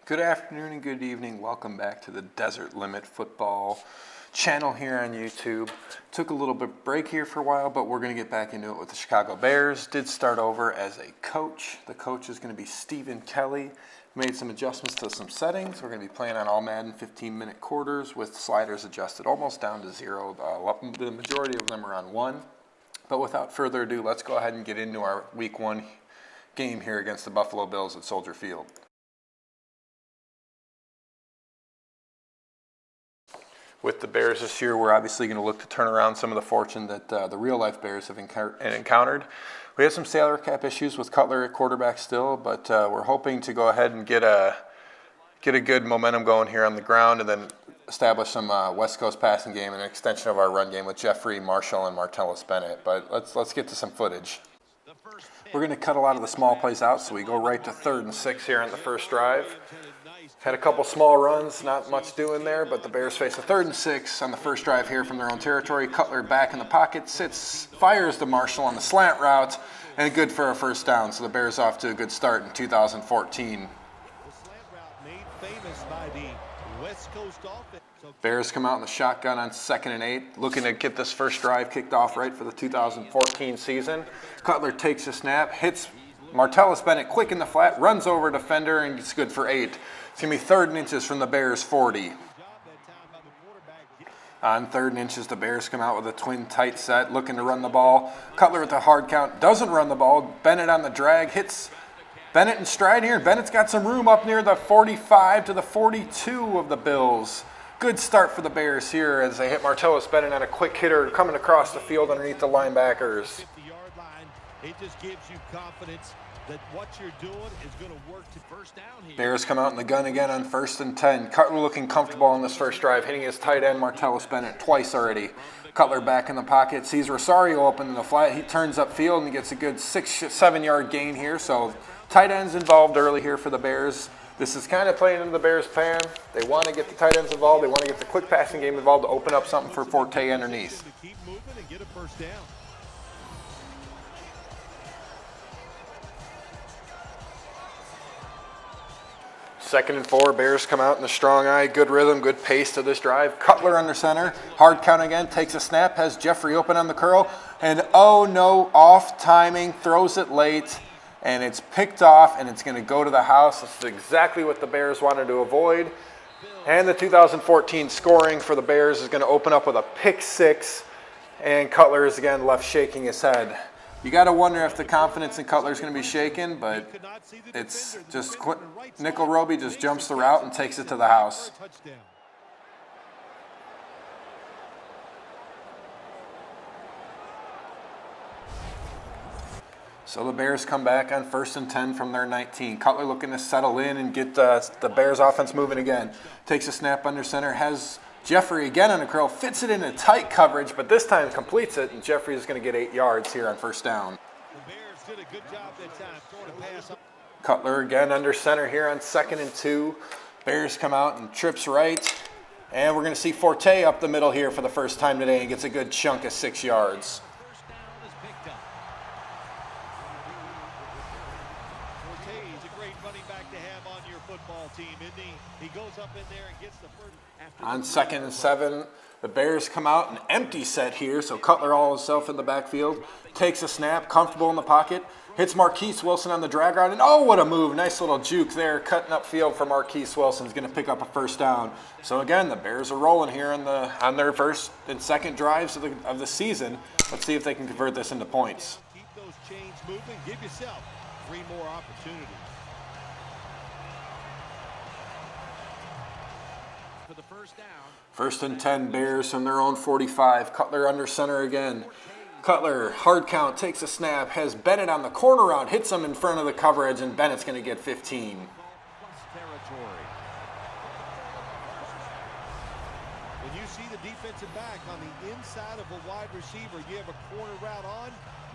Good afternoon and good evening. Welcome back to the Desert Limit Football channel here on YouTube. Took a little bit break here for a while, but we're going to get back into it with the Chicago Bears. Did start over as a coach. The coach is going to be Stephen Kelly. Made some adjustments to some settings. We're going to be playing on all Madden 15-minute quarters with sliders adjusted almost down to 0. The majority of them are on 1. But without further ado, let's go ahead and get into our Week 1 game here against the Buffalo Bills at Soldier Field. With the Bears this year, we're obviously going to look to turn around some of the fortune that the real-life Bears have encountered. We have some salary cap issues with Cutler at quarterback still, but we're hoping to go ahead and get a good momentum going here on the ground and then establish some West Coast passing game and an extension of our run game with Jeffrey, Marshall, and Martellus Bennett. But let's get to some footage. We're going to cut a lot of the small plays out, so we go right to 3rd and 6 here on the first drive. Had a couple small runs, not much doing there, but the Bears face a 3rd and 6 on the first drive here from their own territory. Cutler back in the pocket, fires to Marshall on the slant route, and good for a first down. So the Bears off to a good start in 2014. Bears come out in the shotgun on 2nd and 8, looking to get this first drive kicked off right for the 2014 season. Cutler takes a snap, hits Martellus Bennett quick in the flat, runs over a defender, and it's good for 8. It's going to be 3rd and inches from the Bears' 40. On 3rd and inches, the Bears come out with a twin tight set, looking to run the ball. Cutler with the hard count, doesn't run the ball. Bennett on the drag, hits Bennett in stride here. Bennett's got some room up near the 45 to the 42 of the Bills. Good start for the Bears here as they hit Martellus Bennett on a quick hitter coming across the field underneath the linebackers. It just gives you confidence that what you're doing is going to work to first down here. Bears come out in the gun again on 1st and 10. Cutler looking comfortable on this first drive, hitting his tight end Martellus Bennett twice already. Cutler back in the pocket, sees Rosario open in the flat. He turns upfield and gets a good 6-7 yard gain here. So tight ends involved early here for the Bears. This is kind of playing into the Bears' plan. They want to get the tight ends involved. They want to get the quick passing game involved to open up something for Forte underneath. Keep moving and get a first down. Second and 4, Bears come out in the strong eye, good rhythm, good pace to this drive. Cutler under center, hard count again, takes a snap, has Jeffrey open on the curl, and oh no, off timing, throws it late, and it's picked off, and it's going to go to the house. This is exactly what the Bears wanted to avoid. And the 2014 scoring for the Bears is going to open up with a pick 6, and Cutler is again left shaking his head. You got to wonder if the confidence in Cutler is going to be shaken, but it's just Nickel Roby just jumps the route and takes it to the house. So the Bears come back on 1st and 10 from their 19. Cutler looking to settle in and get the Bears offense moving again. Takes a snap under center, has Jeffrey again on a curl, fits it into tight coverage, but this time completes it, and Jeffrey is going to get 8 yards here on first down. The Bears did a good job that time throwing a pass. Cutler again under center here on 2nd and 2. Bears come out and trips right, and we're going to see Forte up the middle here for the first time today and gets a good chunk of 6 yards. First down is picked up. Forte is a great running back to have on your football team, isn't he? He goes up in there and gets the first. On 2nd and 7, the Bears come out an empty set here, so Cutler all himself in the backfield. Takes a snap, comfortable in the pocket, hits Marquise Wilson on the drag route, and oh, what a move. Nice little juke there, cutting up field for Marquise Wilson. Is going to pick up a first down. So again, the Bears are rolling here on their first and second drives of the season. Let's see if they can convert this into points. Keep those chains moving. Give yourself 3 more opportunities. For the first down. 1st and 10, Bears from their own 45. Cutler under center again. Cutler, hard count, takes a snap, has Bennett on the corner route, hits him in front of the coverage, and Bennett's going to get 15. When you see the defensive back on the inside of a wide receiver, you have a corner route on,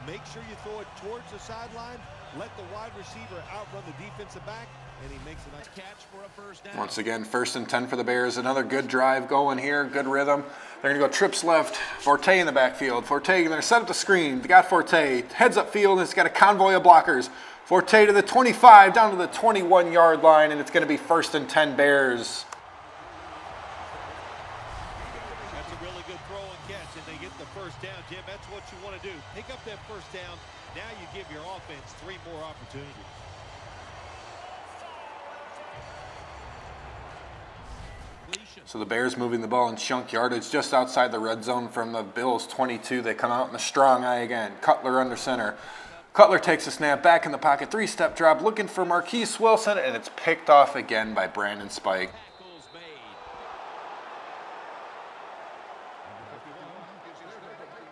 make sure you throw it towards the sideline, let the wide receiver outrun the defensive back, And he makes a nice catch for a first down. Once again, 1st and 10 for the Bears. Another good drive going here, good rhythm. They're going to go trips left, Forte in the backfield. Forte, they're going to set up the screen. They got Forte, heads up field, and it's got a convoy of blockers. Forte to the 25, down to the 21-yard line, and it's going to be 1st and 10 Bears. That's a really good throw and catch, and they get the first down. Jim, that's what you want to do. Pick up that first down. Now you give your offense 3 more opportunities. So the Bears moving the ball in chunk yardage just outside the red zone from the Bills 22. They come out in the strong eye again. Cutler under center. Cutler takes a snap back in the pocket. 3-step drop looking for Marquise Wilson, and it's picked off again by Brandon Spike.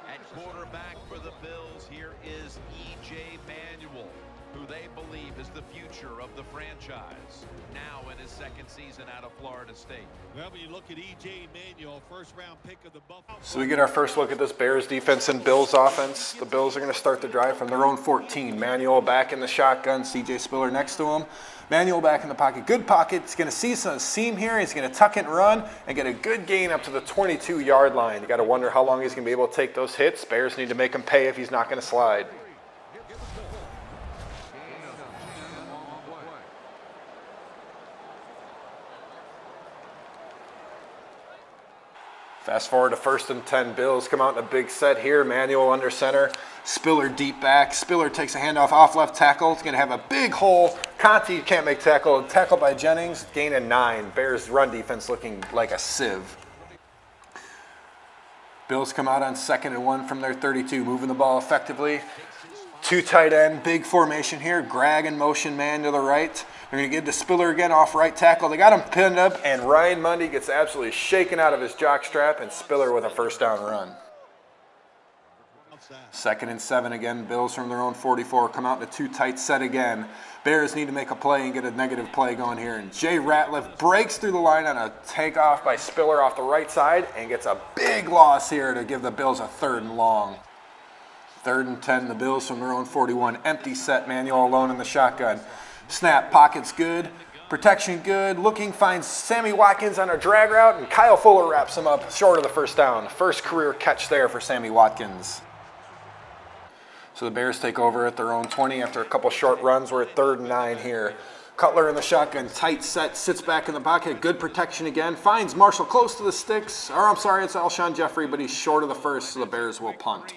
At quarterback for the Bills, here is E.J. Manuel, who they believe is the future of the franchise, now in his 2nd season out of Florida State. Well, when you look at E.J. Manuel, 1st-round pick of the Buffalo. So we get our first look at this Bears defense and Bills offense. The Bills are going to start the drive from their own 14. Manuel back in the shotgun, C.J. Spiller next to him. Manuel back in the pocket. Good pocket. He's going to see some seam here. He's going to tuck it and run and get a good gain up to the 22-yard line. You got to wonder how long he's going to be able to take those hits. Bears need to make him pay if he's not going to slide. Fast forward to 1st and 10. Bills come out in a big set here. Manuel under center. Spiller deep back. Spiller takes a handoff off left tackle. It's going to have a big hole. Conti can't make tackle. Tackle by Jennings. Gain of 9. Bears run defense looking like a sieve. Bills come out on 2nd and 1 from their 32. Moving the ball effectively. 2 tight end. Big formation here. Grag and motion man to the right. They're going to give to Spiller again off right tackle. They got him pinned up, and Ryan Mundy gets absolutely shaken out of his jockstrap, and Spiller with a 1st down run. 2nd and 7 again. Bills from their own 44 come out in a 2 tight set again. Bears need to make a play and get a negative play going here. And Jay Ratliff breaks through the line on a takeoff by Spiller off the right side and gets a big loss here to give the Bills a 3rd and long. 3rd and 10. The Bills from their own 41. Empty set. Manuel alone in the shotgun. Snap, pocket's good, protection good, looking, finds Sammy Watkins on a drag route, and Kyle Fuller wraps him up short of the 1st down. First career catch there for Sammy Watkins. So the Bears take over at their own 20 after a couple short runs. We're at 3rd and 9 here. Cutler in the shotgun, tight set, sits back in the pocket, good protection again, finds Marshall close to the sticks, or I'm sorry, it's Alshon Jeffrey, but he's short of the 1st, so the Bears will punt.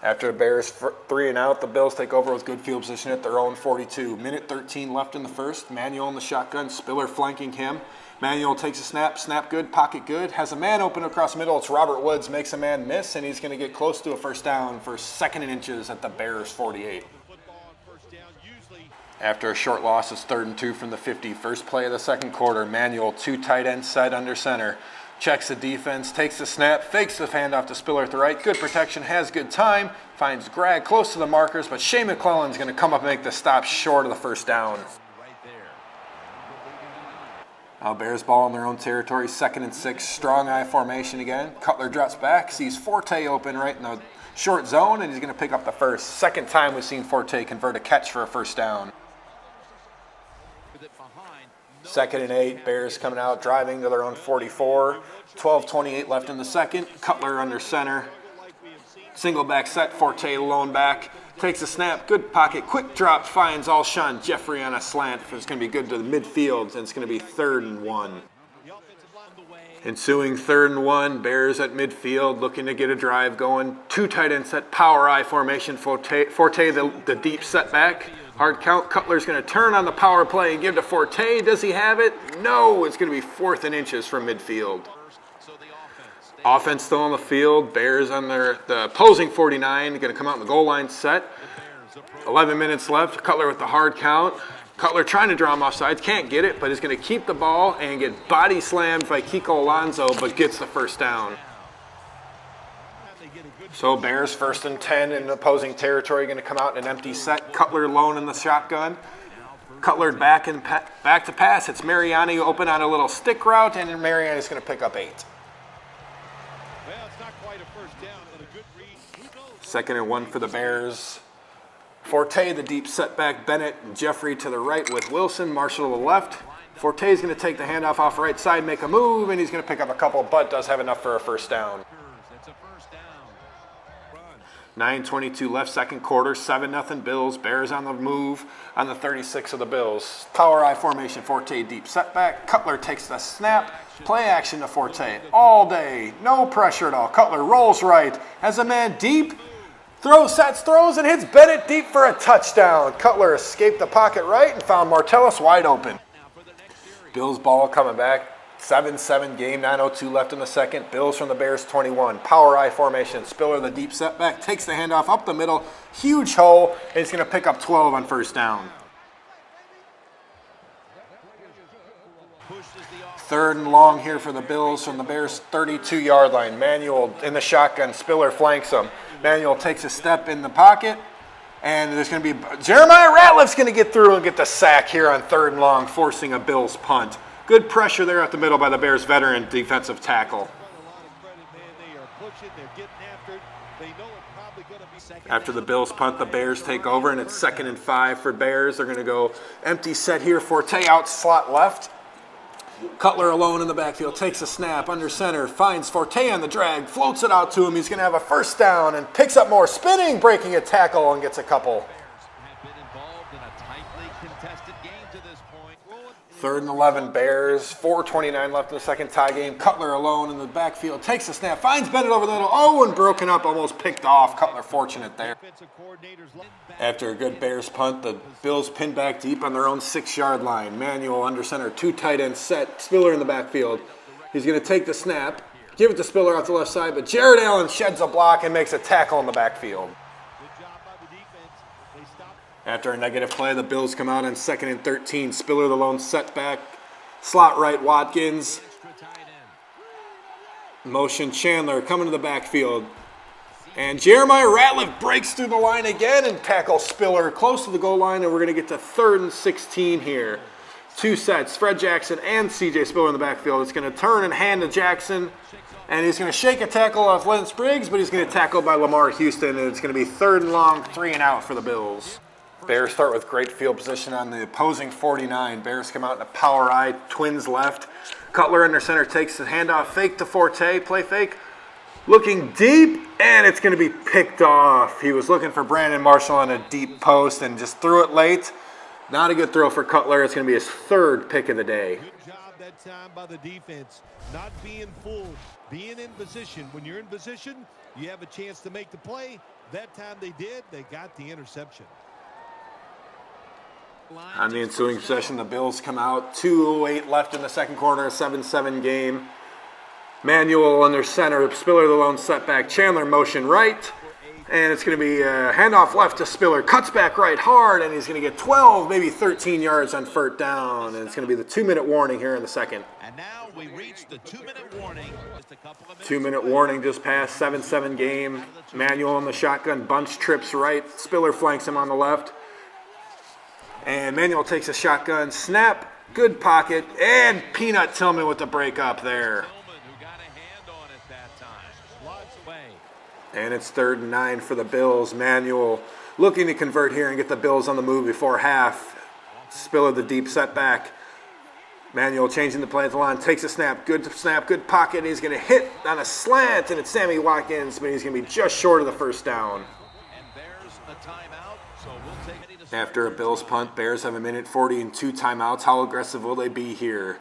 After the Bears 3 and out, the Bills take over with good field position at their own 42. Minute 13 left in the 1st. Manuel in the shotgun, Spiller flanking him. Manuel takes a snap good, pocket good, has a man open across the middle. It's Robert Woods, makes a man miss, and he's going to get close to a 1st down for 2nd and inches at the Bears 48. After a short loss, it's 3rd and 2 from the 50. First play of the 2nd quarter. Manuel, 2 tight ends set under center. Checks the defense, takes the snap, fakes the handoff to Spiller at the right. Good protection, has good time, finds Grag close to the markers, but Shea McClellan's going to come up and make the stop short of the 1st down. Now Bears ball in their own territory, 2nd and 6, strong eye formation again. Cutler drops back, sees Forte open right in the short zone, and he's going to pick up the 1st. 2nd time we've seen Forte convert a catch for a 1st down. 2nd and 8, Bears coming out, driving to their own 44. 12:28 left in the 2nd. Cutler under center. Single back set, Forte lone back. Takes a snap, good pocket, quick drop, finds Alshon Jeffrey on a slant. It's going to be good to the midfield, and it's going to be 3rd and 1. Ensuing 3rd and 1, Bears at midfield, looking to get a drive going. 2 tight end set, power eye formation. Forte the deep setback. Hard count. Cutler's going to turn on the power play and give to Forte. Does he have it? No. It's going to be 4th and inches from midfield. Offense still on the field. Bears on the opposing 49. Going to come out in the goal line set. 11 minutes left. Cutler with the hard count. Cutler trying to draw him offsides. Can't get it, but he's going to keep the ball and get body slammed by Kiko Alonso, but gets the 1st down. So Bears 1st and 10 in opposing territory, going to come out in an empty set. Cutler alone in the shotgun. Cutler back to pass. It's Mariani open on a little stick route, and Mariani's going to pick up 8. Well, it's not quite a 1st down, but a good read. 2nd and 1 for the Bears. Forte, the deep setback. Bennett and Jeffrey to the right with Wilson. Marshall to the left. Forte is going to take the handoff off right side, make a move, and he's going to pick up a couple, but does have enough for a first down. 9:22 left, second quarter, 7-0 Bills. Bears on the move on the 36 of the Bills. Power I formation, Forte deep setback. Cutler takes the snap. Play action to Forte all day. No pressure at all. Cutler rolls right. Has a man deep. Throws, and hits Bennett deep for a touchdown. Cutler escaped the pocket right and found Martellus wide open. Bills ball coming back. 7-7 game, 9:02 left in the second. Bills from the Bears 21. Power I formation. Spiller, the deep setback, takes the handoff up the middle. Huge hole, and he's going to pick up 12 on first down. 3rd and long here for the Bills from the Bears 32-yard line. Manuel in the shotgun. Spiller flanks him. Manuel takes a step in the pocket, and there's going to be Jeremiah Ratliff's going to get through and get the sack here on 3rd and long, forcing a Bills punt. Good pressure there at the middle by the Bears veteran defensive tackle. After the Bills punt, the Bears take over, and it's 2nd and 5 for Bears. They're going to go empty set here. Forte out slot left. Cutler alone in the backfield, takes a snap under center, finds Forte on the drag, floats it out to him. He's going to have a first down and picks up more spinning, breaking a tackle, and gets a couple. 3rd and 11 Bears, 4:29 left in the second, tie game. Cutler alone in the backfield, takes a snap, finds Bennett over the middle. Oh, and broken up, almost picked off. Cutler fortunate there. After a good Bears punt, the Bills pin back deep on their own 6-yard line. Manuel under center, 2 tight ends set. Spiller in the backfield. He's going to take the snap, give it to Spiller off the left side, but Jared Allen sheds a block and makes a tackle in the backfield. After a negative play, the Bills come out on 2nd and 13. Spiller the lone setback. Slot right, Watkins. Motion Chandler coming to the backfield. And Jeremiah Ratliff breaks through the line again and tackles Spiller close to the goal line, and we're going to get to 3rd and 16 here. 2 sets, Fred Jackson and C.J. Spiller in the backfield. It's going to turn and hand to Jackson, and he's going to shake a tackle off Lance Briggs, but he's going to tackle by Lamar Houston, and it's going to be 3rd and long, 3 and out for the Bills. Bears start with great field position on the opposing 49. Bears come out in a power I, twins left. Cutler under center takes the handoff, fake to Forte, play fake. Looking deep, and it's going to be picked off. He was looking for Brandon Marshall on a deep post and just threw it late. Not a good throw for Cutler. It's going to be his 3rd pick of the day. Good job that time by the defense. Not being fooled, being in position. When you're in position, you have a chance to make the play. That time they did, they got the interception. On the ensuing possession, the Bills come out. 2:08 left in the second quarter, a 7-7 game. Manuel under center, Spiller the lone setback. Chandler motion right, and it's going to be a handoff left to Spiller. Cuts back right hard, and he's going to get 12, maybe 13 yards on 3rd down, and it's going to be the 2-minute warning here in the second. And now we reach the 2-minute warning. 2-minute warning just passed, 7-7 game. Manuel in the shotgun, bunch trips right. Spiller flanks him on the left. And Manuel takes a shotgun, snap, good pocket, and Peanut Tillman with the break up there. And it's 3rd and 9 for the Bills. Manuel looking to convert here and get the Bills on the move before half. Spiller the deep setback. Manuel changing the play at the line, takes a snap, good pocket. He's going to hit on a slant, and it's Sammy Watkins, but he's going to be just short of the first down. After a Bills punt, Bears have 1:40 and 2 timeouts. How aggressive will they be here?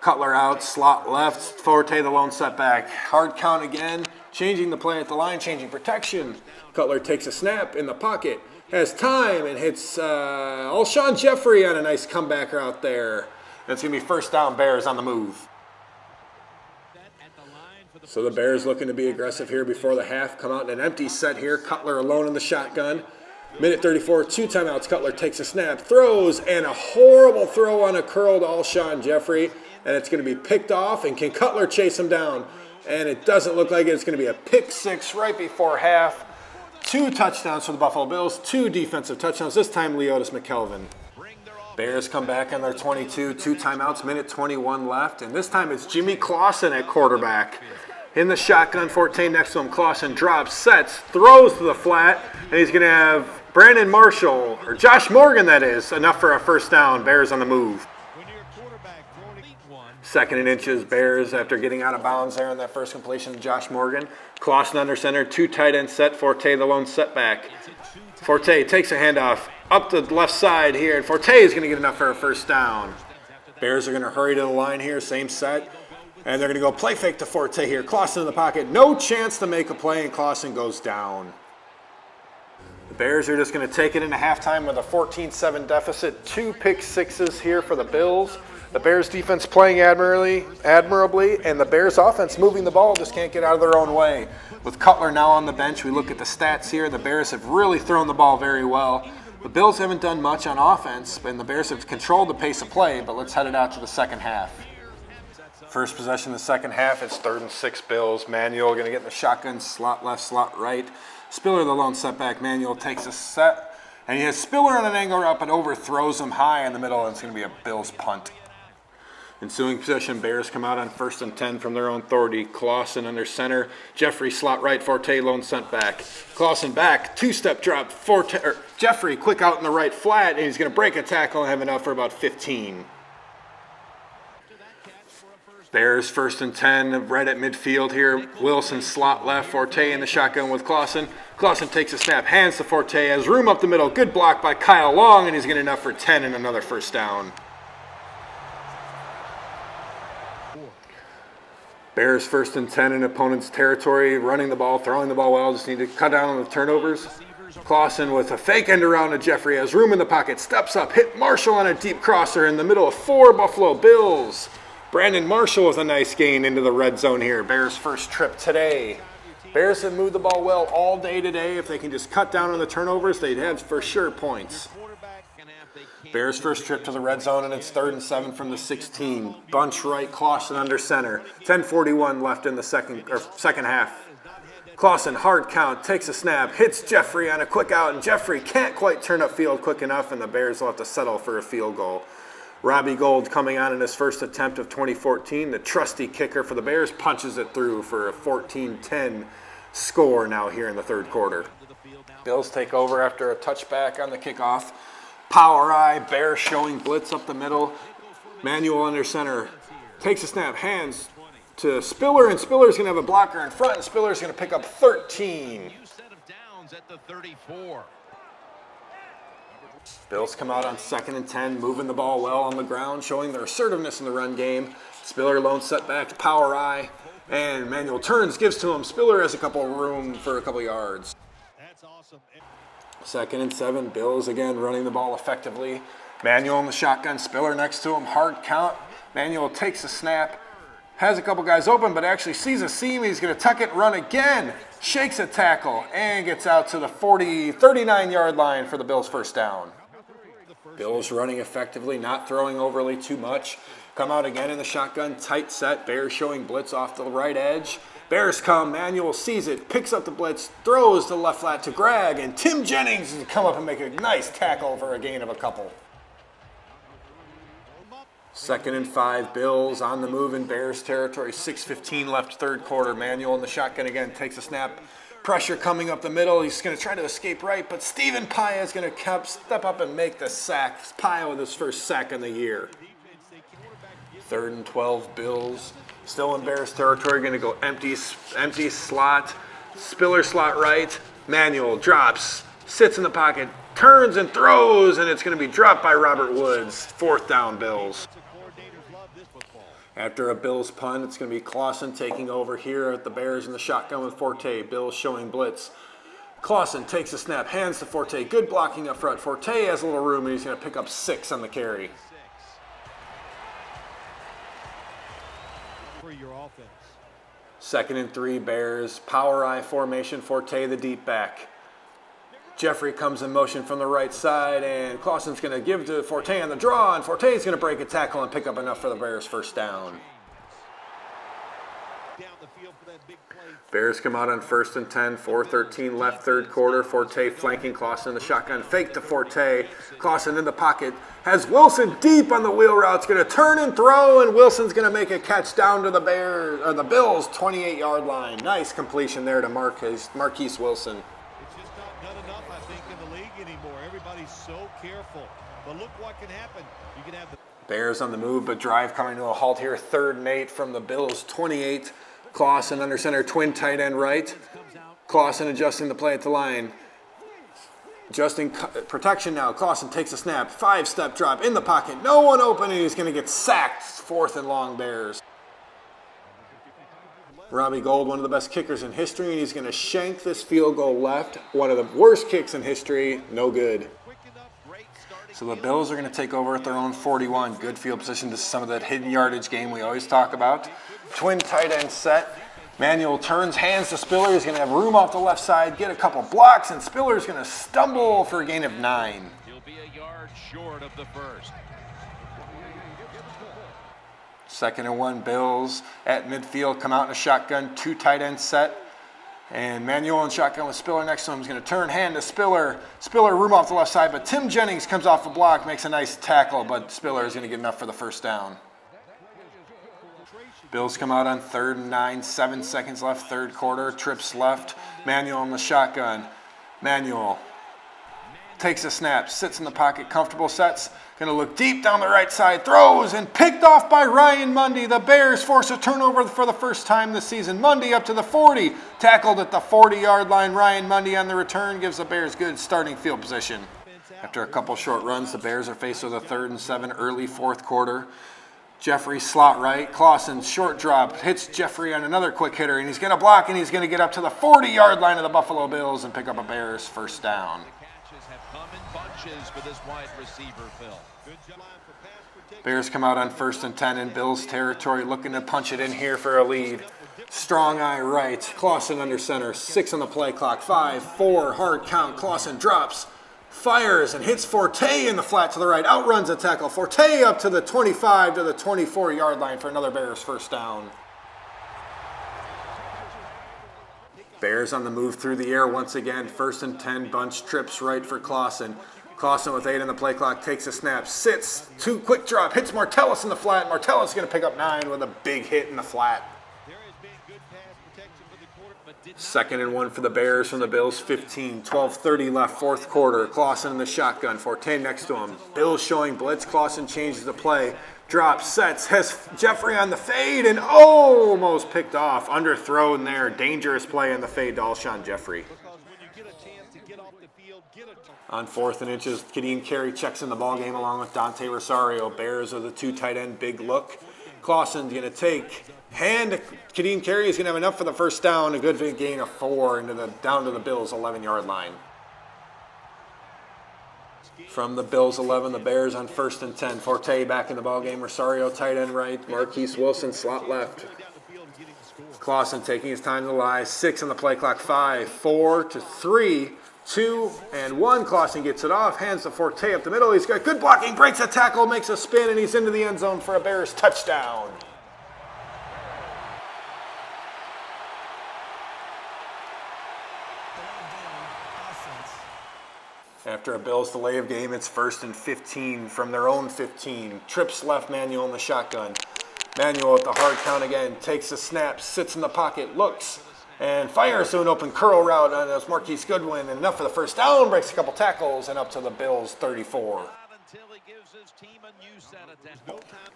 Cutler out, slot left, Forte the lone setback. Hard count again, changing the play at the line, changing protection. Cutler takes a snap in the pocket, has time, and hits Alshon Jeffrey on a nice comeback route there. That's going to be first down, Bears on the move. So the Bears looking to be aggressive here before the half. Come out in an empty set here. Cutler alone in the shotgun. 1:34, 2 timeouts. Cutler takes a snap, throws, and a horrible throw on a curl to Alshon Jeffrey. And it's going to be picked off, and can Cutler chase him down? And it doesn't look like it. It's going to be a pick 6 right before half. 2 touchdowns for the Buffalo Bills, 2 defensive touchdowns, this time Leotis McKelvin. Bears come back on their 22, 2 timeouts, 1:21 left. And this time it's Jimmy Clausen at quarterback. In the shotgun, 14 next to him. Clausen drops, sets, throws to the flat, and he's going to have Brandon Marshall, or Josh Morgan that is, enough for a first down. Bears on the move. When you're a quarterback throwing one. 2nd and inches, Bears after getting out of bounds there on that first completion to Josh Morgan. Clausen under center, 2 tight end set, Forte the lone setback. Forte takes a handoff up the left side here, and Forte is going to get enough for a first down. Bears are going to hurry to the line here, same set. And they're going to go play fake to Forte here. Clausen in the pocket, no chance to make a play, and Clausen goes down. The Bears are just going to take it into halftime with a 14-7 deficit. 2 pick sixes here for the Bills. The Bears defense playing admirably, and the Bears offense moving the ball, just can't get out of their own way. With Cutler now on the bench, we look at the stats here. The Bears have really thrown the ball very well. The Bills haven't done much on offense, and the Bears have controlled the pace of play, but let's head it out to the second half. First possession of the second half, it's 3rd and 6 Bills. Manuel going to get in the shotgun, slot left, slot right. Spiller the lone setback. Manuel takes a set, and he has Spiller on an angle route, but overthrows him high in the middle, and it's going to be a Bills punt. Ensuing possession, Bears come out on 1st and 10 from their own 30. Clausen under center. Jeffrey slot right. Forte lone setback. Clausen back. 2-step drop. Jeffrey quick out in the right flat, and he's going to break a tackle and have enough for about 15. Bears 1st and 10, right at midfield here. Wilson slot left, Forte in the shotgun with Clausen. Clausen takes a snap, hands to Forte, has room up the middle. Good block by Kyle Long, and he's getting enough for 10 and another first down. Bears 1st and 10 in opponent's territory, running the ball, throwing the ball well. Just need to cut down on the turnovers. Clausen with a fake end around to Jeffrey, has room in the pocket, steps up, hit Marshall on a deep crosser in the middle of 4 Buffalo Bills. Brandon Marshall with a nice gain into the red zone here. Bears' first trip today. Bears have moved the ball well all day today. If they can just cut down on the turnovers, they'd have for sure points. Bears' first trip to the red zone, and it's 3rd and 7 from the 16. Bunch right, Clausen under center. 10:41 left in the second half. Clausen, hard count, takes a snap, hits Jeffrey on a quick out, and Jeffrey can't quite turn upfield quick enough, and the Bears will have to settle for a field goal. Robbie Gould coming on in his first attempt of 2014. The trusty kicker for the Bears punches it through for a 14-10 score now here in the 3rd quarter. Bills take over after a touchback on the kickoff. Power eye, Bears showing blitz up the middle. Manuel under center. Takes a snap, hands to Spiller, and Spiller's going to have a blocker in front, and Spiller's going to pick up 13. Set of downs at the 34. Bills come out on 2nd and 10, moving the ball well on the ground, showing their assertiveness in the run game. Spiller lone setback, power eye, and Manuel turns, gives to him. Spiller has a couple room for a couple yards. That's awesome. 2nd and 7, Bills again running the ball effectively. Manuel in the shotgun, Spiller next to him, hard count. Manuel takes a snap, has a couple guys open, but actually sees a seam. He's going to tuck it and run again. Shakes a tackle and gets out to the 39-yard line for the Bills' first down. Bills running effectively, not throwing overly too much. Come out again in the shotgun, tight set. Bears showing blitz off the right edge. Bears come, Manuel sees it, picks up the blitz, throws to the left flat to Greg, and Tim Jennings has come up and make a nice tackle for a gain of a couple. 2nd and 5, Bills on the move in Bears territory. 6:15 left 3rd quarter. Manuel in the shotgun again, takes a snap. Pressure coming up the middle. He's going to try to escape right, but Stephen Paya is going to step up and make the sack. Paya with his first sack in the year. 3rd and 12, Bills. Still in Bears territory, going to go empty slot. Spiller slot right. Manuel drops, sits in the pocket, turns and throws, and it's going to be dropped by Robert Woods. 4th down, Bills. After a Bills punt, it's going to be Clausen taking over here at the Bears in the shotgun with Forte. Bills showing blitz. Clausen takes a snap, hands to Forte. Good blocking up front. Forte has a little room, and he's going to pick up 6 on the carry. For your offense. 2nd and 3, Bears. Power eye formation. Forte the deep back. Jeffrey comes in motion from the right side, and Clausen's going to give to Forte on the draw, and Forte's going to break a tackle and pick up enough for the Bears' first down. Bears come out on 1st and 10, 4:13 left 3rd quarter. Forte flanking Clausen in the shotgun, fake to Forte. Clausen in the pocket, has Wilson deep on the wheel route. It's going to turn and throw, and Wilson's going to make a catch down to the Bills' 28-yard line. Nice completion there to Marquise Wilson. It's just not done enough, I think, in the league careful. But look what can happen. You can have the Bears on the move, but drive coming to a halt here. 3rd and 8 from the Bills' 28. Clausen under center, twin tight end right. Clausen adjusting the play at the line. Adjusting protection now. Clausen takes a snap. 5-step drop in the pocket. No one open, and he's going to get sacked. 4th and long Bears. Robbie Gould, one of the best kickers in history, and he's going to shank this field goal left. One of the worst kicks in history. No good. So the Bills are going to take over at their own 41. Good field position. This is some of that hidden yardage game we always talk about. Twin tight end set. Manuel turns, hands to Spiller. He's going to have room off the left side, get a couple blocks, and Spiller's going to stumble for a gain of 9. He'll be a yard short of the first. 2nd and 1, Bills at midfield, come out in a shotgun, 2 tight end set. And Manuel in shotgun with Spiller next to him. He's going to turn, hand to Spiller. Spiller, room off the left side, but Tim Jennings comes off the block, makes a nice tackle, but Spiller is going to get enough for the first down. Bills come out on 3rd and 9, 7 seconds left, 3rd quarter, trips left. Manuel in the shotgun. Manuel takes a snap, sits in the pocket, comfortable sets. Going to look deep down the right side, throws, and picked off by Ryan Mundy. The Bears force a turnover for the first time this season. Mundy up to the 40, tackled at the 40-yard line. Ryan Mundy on the return gives the Bears good starting field position. After a couple short runs, the Bears are faced with a 3rd and 7, early 4th quarter. Jeffrey slot right, Clausen short drop, hits Jeffrey on another quick hitter, and he's going to block, and he's going to get up to the 40-yard line of the Buffalo Bills and pick up a Bears first down. Come in bunches for this wide receiver, Phil. Bears come out on 1st and 10 in Bills territory, looking to punch it in here for a lead. Strong eye right, Clausen under center, 6 on the play clock, 5, 4, hard count. Clausen drops, fires, and hits Forte in the flat to the right, outruns a tackle. Forte up to the 25 to the 24-yard line for another Bears first down. Bears on the move through the air once again. 1st and 10, bunch trips right for Clausen. Clausen with 8 on the play clock, takes a snap, sits, 2 quick drop, hits Martellus in the flat. Martellus is going to pick up 9 with a big hit in the flat. 2nd and 1 for the Bears from the Bills, 15, 12:30 left, 4th quarter. Clausen in the shotgun, Forte next to him. Bills showing blitz, Clausen changes the play. Drops, sets, has Jeffrey on the fade, and almost picked off. Underthrown there. Dangerous play on the fade to Alshon Jeffrey. On 4th and inches, Kadeem Carey checks in the ballgame along with Dante Rosario. Bears with a 2 tight end, big look. Clausen's going to take, hand to Kadeem Carey. He's going to have enough for the first down. A good gain of 4 down to the Bills' 11-yard line. From the Bills 11, the Bears on 1st and 10. Forte back in the ballgame. Rosario tight end right. Marquise Wilson slot left. Clausen taking his time to the lie. 6 on the play clock. 5, 4 to 3, 2 and 1. Clausen gets it off. Hands to Forte up the middle. He's got good blocking. Breaks a tackle. Makes a spin, and he's into the end zone for a Bears touchdown. After a Bills delay of game, it's 1st and 15 from their own 15. Trips left, Manuel in the shotgun. Manuel at the hard count again, takes a snap, sits in the pocket, looks, and fires to an open curl route on this Marquise Goodwin. And enough for the first down, breaks a couple tackles, and up to the Bills 34.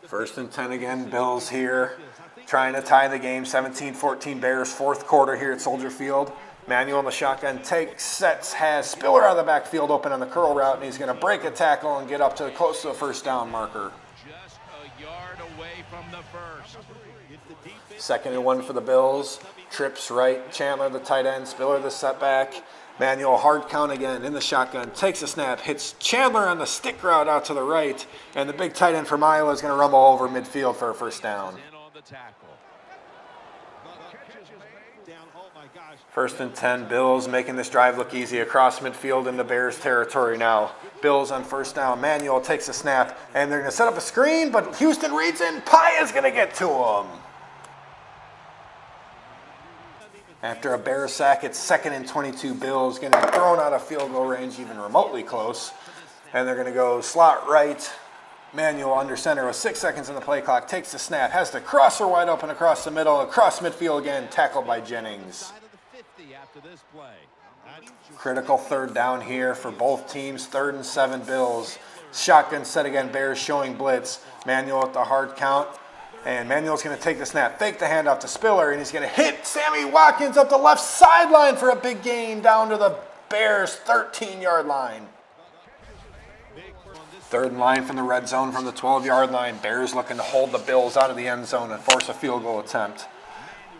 1st and 10 again, Bills here, trying to tie the game, 17-14 Bears, 4th quarter here at Soldier Field. Manuel in the shotgun, takes, sets, has Spiller out of the backfield open on the curl route, and he's going to break a tackle and get up to close to the first down marker. Just a yard away from the first. 2nd and 1 for the Bills. Trips right, Chandler the tight end, Spiller the setback. Manuel hard count again in the shotgun, takes a snap, hits Chandler on the stick route out to the right, and the big tight end from Iowa is going to rumble over midfield for a first down. 1st and 10, Bills making this drive look easy across midfield into Bears territory now. Bills on 1st down. Manuel takes a snap, and they're going to set up a screen, but Houston reads in. Paya's going to get to him. After a Bears sack, it's 2nd and 22. Bills getting thrown out of field goal range, even remotely close. And they're going to go slot right. Manuel under center with 6 seconds on the play clock. Takes the snap, has the crosser wide open across the middle. Across midfield again, tackled by Jennings. Critical third down here for both teams. 3rd and 7 Bills. Shotgun set again. Bears showing blitz. Manuel at the hard count. And Manuel's going to take the snap. Fake the handoff to Spiller. And he's going to hit Sammy Watkins up the left sideline for a big gain down to the Bears' 13-yard line. 3rd and line from the red zone from the 12-yard line. Bears looking to hold the Bills out of the end zone and force a field goal attempt.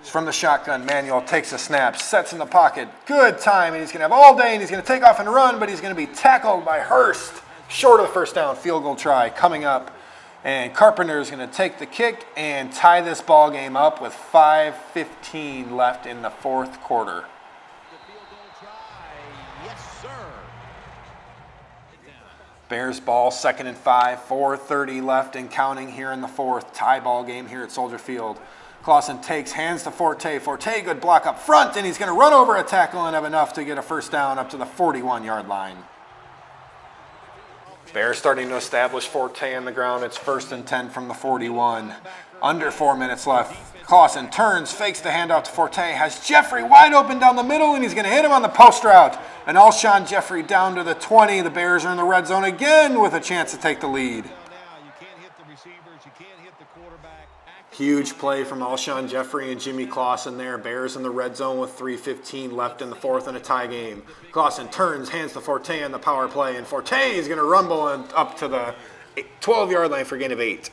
From the shotgun, Manuel takes a snap, sets in the pocket. Good time, and he's going to have all day, and he's going to take off and run, but he's going to be tackled by Hurst. Short of the first down, field goal try coming up. And Carpenter is going to take the kick and tie this ball game up with 5:15 left in the 4th quarter. Yes, sir. Bears ball, 2nd and 5, 4:30 left and counting here in the 4th. Tie ball game here at Soldier Field. Clausen takes, hands to Forte. Forte, good block up front, and he's going to run over a tackle and have enough to get a first down up to the 41-yard line. Bears starting to establish Forte on the ground. It's 1st and 10 from the 41. Under 4 minutes left. Clausen turns, fakes the handoff to Forte, has Jeffrey wide open down the middle, and he's going to hit him on the post route. And Alshon Jeffrey down to the 20. The Bears are in the red zone again with a chance to take the lead. Huge play from Alshon Jeffrey and Jimmy Clausen there. Bears in the red zone with 3:15 left in the 4th in a tie game. Clausen turns, hands to Forte on the power play, and Forte is going to rumble up to the 12-yard line for a gain of 8.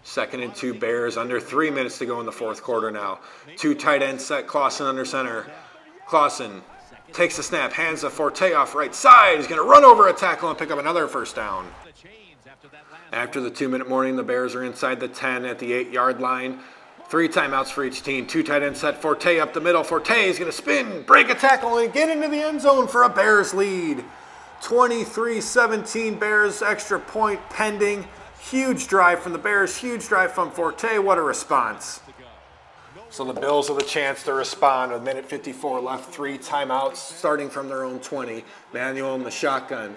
2nd and 2 Bears, under 3 minutes to go in the 4th quarter now. 2 tight ends set, Clausen under center. Clausen takes the snap, hands to Forte off right side. He's going to run over a tackle and pick up another first down. After the 2-minute warning, the Bears are inside the 10 at the 8-yard line. 3 timeouts for each team. 2 tight ends set. Forte up the middle. Forte is going to spin, break a tackle, and get into the end zone for a Bears lead. 23-17 Bears, extra point pending. Huge drive from the Bears, huge drive from Forte. What a response. So the Bills have a chance to respond with 1:54 left. 3 timeouts starting from their own 20. Manuel in the shotgun.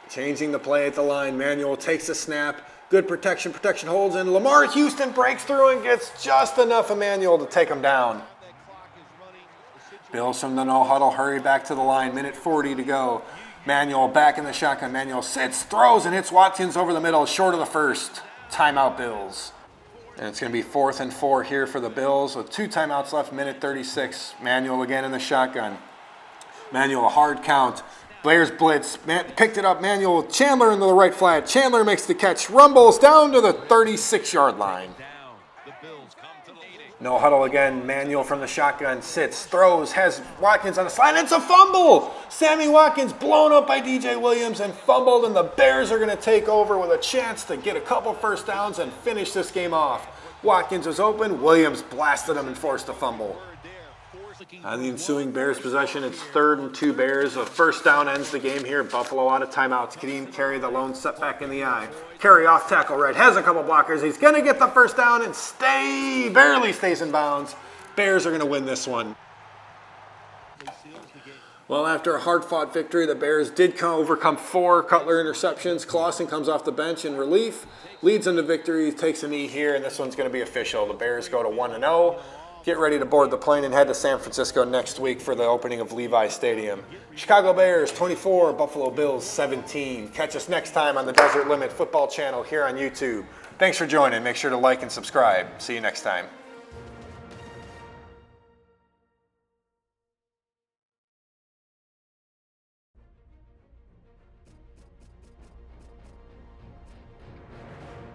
Changing the play at the line. Manuel takes the snap. Good protection. Protection holds in. Lamar Houston breaks through and gets just enough of Manuel to take him down. Bills from the no huddle hurry back to the line. 1:40 to go. Manuel back in the shotgun. Manuel sits, throws, and hits Watkins over the middle, short of the first. Timeout Bills. And it's going to be 4th and 4 here for the Bills with 2 timeouts left. 1:36. Manuel again in the shotgun. Manuel a hard count. Blair's blitz, picked it up, Manuel Chandler into the right flat. Chandler makes the catch, rumbles down to the 36-yard line. No huddle again, Manuel from the shotgun, sits, throws, has Watkins on the slide, and it's a fumble! Sammy Watkins blown up by DJ Williams and fumbled, and the Bears are going to take over with a chance to get a couple first downs and finish this game off. Watkins was open, Williams blasted him and forced a fumble. On the ensuing Bears possession, it's 3rd and 2 Bears. A first down ends the game here. Buffalo out of timeouts. Kadeem Carey, the lone setback in the eye. Carey off tackle right, has a couple blockers. He's going to get the first down and barely stays in bounds. Bears are going to win this one. Well, after a hard-fought victory, the Bears did overcome 4 Cutler interceptions. Clausen comes off the bench in relief, leads them to victory, takes a knee here, and this one's going to be official. The Bears go to 1-0. Get ready to board the plane and head to San Francisco next week for the opening of Levi Stadium. Chicago Bears 24, Buffalo Bills 17. Catch us next time on the Desert Limit Football Channel here on YouTube. Thanks for joining. Make sure to like and subscribe. See you next time.